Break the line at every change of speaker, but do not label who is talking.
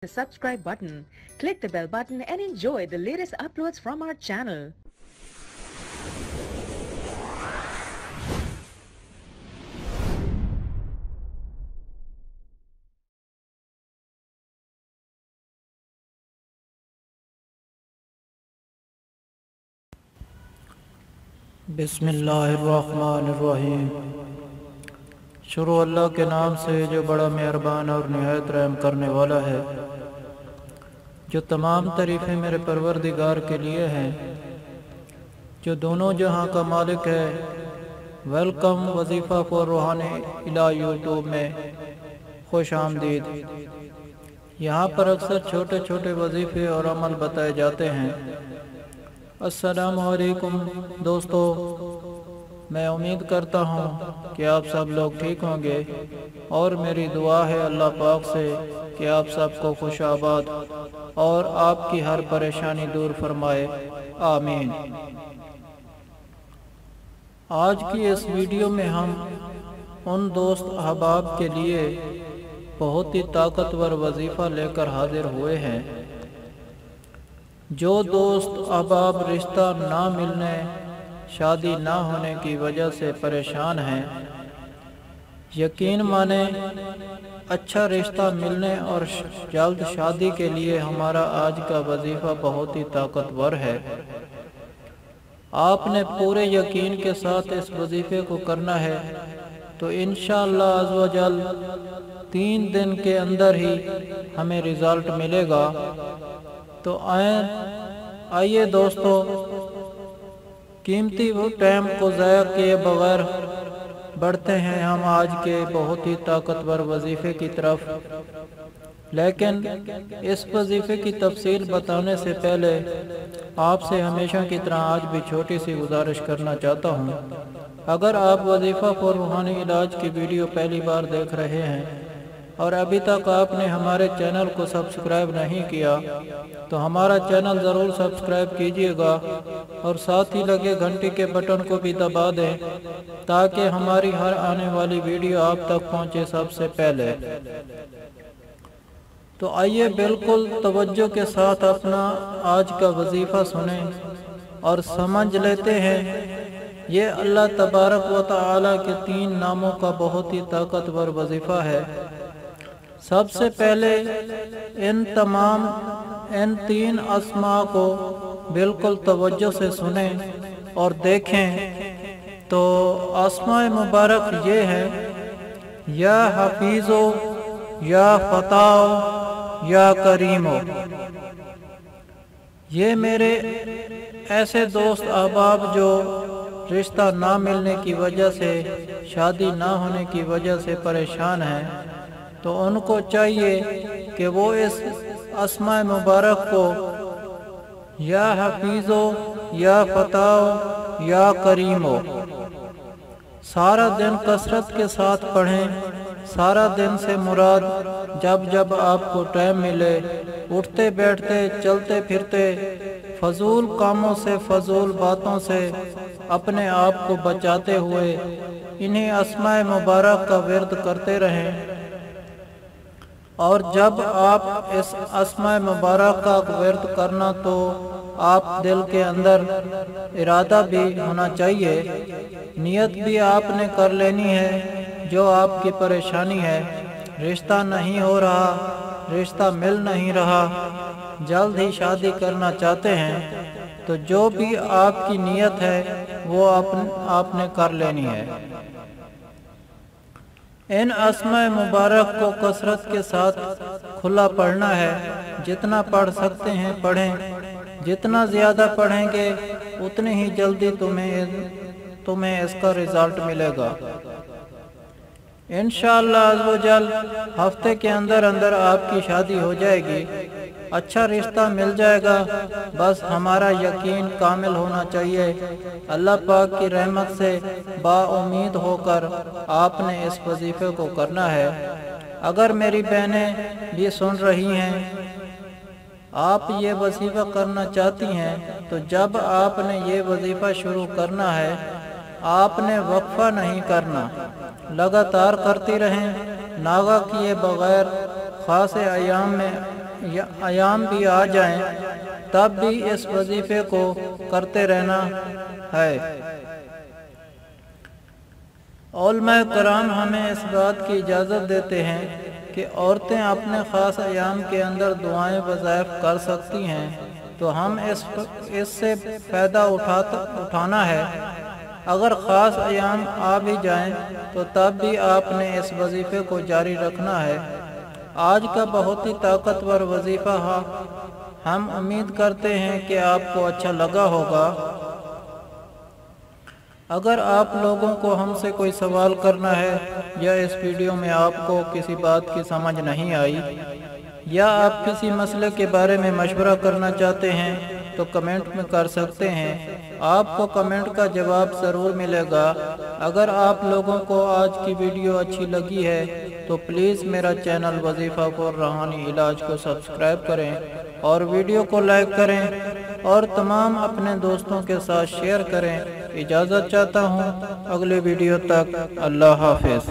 the subscribe button, click the bell button and enjoy the latest uploads from our channel.
बिस्मिल्लाहिर्रहमानिर्रहीम। शुरू अल्लाह के नाम से जो बड़ा मेहरबान और निहायत रहम करने वाला है। जो तमाम तारीफ़ें मेरे परवरदिगार के लिए हैं, जो दोनों जहां का मालिक है। वेलकम वजीफ़ा फॉर रूहानी इला यूट्यूब में खुश आमदीद। यहाँ पर अक्सर छोटे छोटे वजीफ़े और अमल बताए जाते हैं। अस्सलामु अलैकुम दोस्तों, मैं उम्मीद करता हूँ कि आप सब लोग ठीक होंगे और मेरी दुआ है अल्लाह पाक से कि आप सबको खुशाबाद और आपकी हर परेशानी दूर फरमाए, आमीन। आज की इस वीडियो में हम उन दोस्त अहबाब के लिए बहुत ही ताकतवर वजीफ़ा लेकर हाजिर हुए हैं। जो दोस्त अहबाब रिश्ता ना मिलने, शादी ना होने की वजह से परेशान हैं, यकीन माने अच्छा रिश्ता मिलने और जल्द शादी के लिए हमारा आज का वजीफ़ा बहुत ही ताकतवर है। आपने पूरे यकीन के साथ इस वजीफ़े को करना है तो इंशाअल्लाह अज़्ज़ व जल 3 दिन के अंदर ही हमें रिज़ल्ट मिलेगा। तो आइए दोस्तों, कीमती टाइम को ज़ाया किए बगैर बढ़ते हैं हम आज के बहुत ही ताकतवर वजीफ़े की तरफ। लेकिन इस वजीफ़े की तफसील बताने से पहले आपसे हमेशा की तरह आज भी छोटी सी गुजारिश करना चाहता हूँ। अगर आप वजीफ़ा फॉर रूहानी इलाज की वीडियो पहली बार देख रहे हैं और अभी तक आपने हमारे चैनल को सब्सक्राइब नहीं किया तो हमारा चैनल ज़रूर सब्सक्राइब कीजिएगा और साथ ही लगे घंटी के बटन को भी दबा दें ताकि हमारी हर आने वाली वीडियो आप तक पहुंचे सबसे पहले। तो आइए बिल्कुल तवज्जो के साथ अपना आज का वजीफ़ा सुने और समझ लेते हैं। ये अल्लाह तबारक व तआला के 3 नामों का बहुत ही ताकतवर वजीफ़ा है। सबसे पहले इन 3 अस्मा को बिल्कुल तवज्जो से सुने और देखें। तो अस्माए मुबारक ये है, या हफीज़ो, या फताओ, या करीमो। ये मेरे ऐसे दोस्त अहबाब जो रिश्ता ना मिलने की वजह से, शादी ना होने की वजह से परेशान हैं, तो उनको चाहिए कि वो इस अस्माए मुबारक को या हफीज़ो, या फताओ, या करीमो सारा दिन कसरत के साथ पढ़ें। सारा दिन से मुराद जब जब आपको टाइम मिले, उठते बैठते चलते फिरते फजूल कामों से, फजूल बातों से अपने आप को बचाते हुए इन्हीं अस्माए मुबारक का विर्द करते रहें। और जब आप इस अस्माए मुबारक का विर्द करना तो आप दिल के अंदर इरादा भी होना चाहिए, नियत भी आपने कर लेनी है। जो आपकी परेशानी है, रिश्ता नहीं हो रहा, रिश्ता मिल नहीं रहा, जल्द ही शादी करना चाहते हैं, तो जो भी आपकी नियत है वो आपने कर लेनी है। इन अस्माए मुबारक को कसरत के साथ खुला पढ़ना है। जितना पढ़ सकते हैं पढ़ें, जितना ज़्यादा पढ़ेंगे उतनी ही जल्दी तुम्हें इसका रिज़ल्ट मिलेगा। इंशाअल्लाह अज़्ज़ व जल हफ्ते के अंदर अंदर आपकी शादी हो जाएगी, अच्छा रिश्ता मिल जाएगा। बस हमारा यकीन कामिल होना चाहिए। अल्लाह पाक की रहमत से बाउम्मीद होकर आपने इस वजीफ़े को करना है। अगर मेरी बहनें भी सुन रही हैं, आप ये वजीफ़ा करना चाहती हैं, तो जब आपने ये वजीफ़ा शुरू करना है, आपने वक्फा नहीं करना, लगातार करती रहें, नागा किए बगैर। ख़ास अयाम में ایام بھی آ جائیں تب بھی اس وظیفے کو کرتے رہنا ہے۔ علماء کرام ہمیں اس بات کی اجازت دیتے ہیں کہ عورتیں اپنے خاص ایام کے اندر دعائیں وظائف کر سکتی ہیں، تو ہم اس سے فائدہ اٹھانا ہے۔ اگر خاص ایام آ بھی جائیں تو تب بھی آپ نے اس وظیفے کو جاری رکھنا ہے۔ آج کا بہت ہی طاقتور وظیفہ ہے، ہم امید کرتے ہیں کہ آپ کو اچھا لگا ہوگا۔ اگر آپ لوگوں کو ہم سے کوئی سوال کرنا ہے یا اس ویڈیو میں آپ کو کسی بات کی سمجھ نہیں آئی یا آپ کسی مسئلے کے بارے میں مشورہ کرنا چاہتے ہیں تو کمنٹ میں کر سکتے ہیں، آپ کو کمنٹ کا جواب ضرور ملے گا۔ اگر آپ لوگوں کو آج کی ویڈیو اچھی لگی ہے تو پلیز میرا چینل وظیفہ فور روحانی علاج کو سبسکرائب کریں اور ویڈیو کو لائک کریں اور تمام اپنے دوستوں کے ساتھ شیئر کریں۔ اجازت چاہتا ہوں، اگلے ویڈیو تک اللہ حافظ۔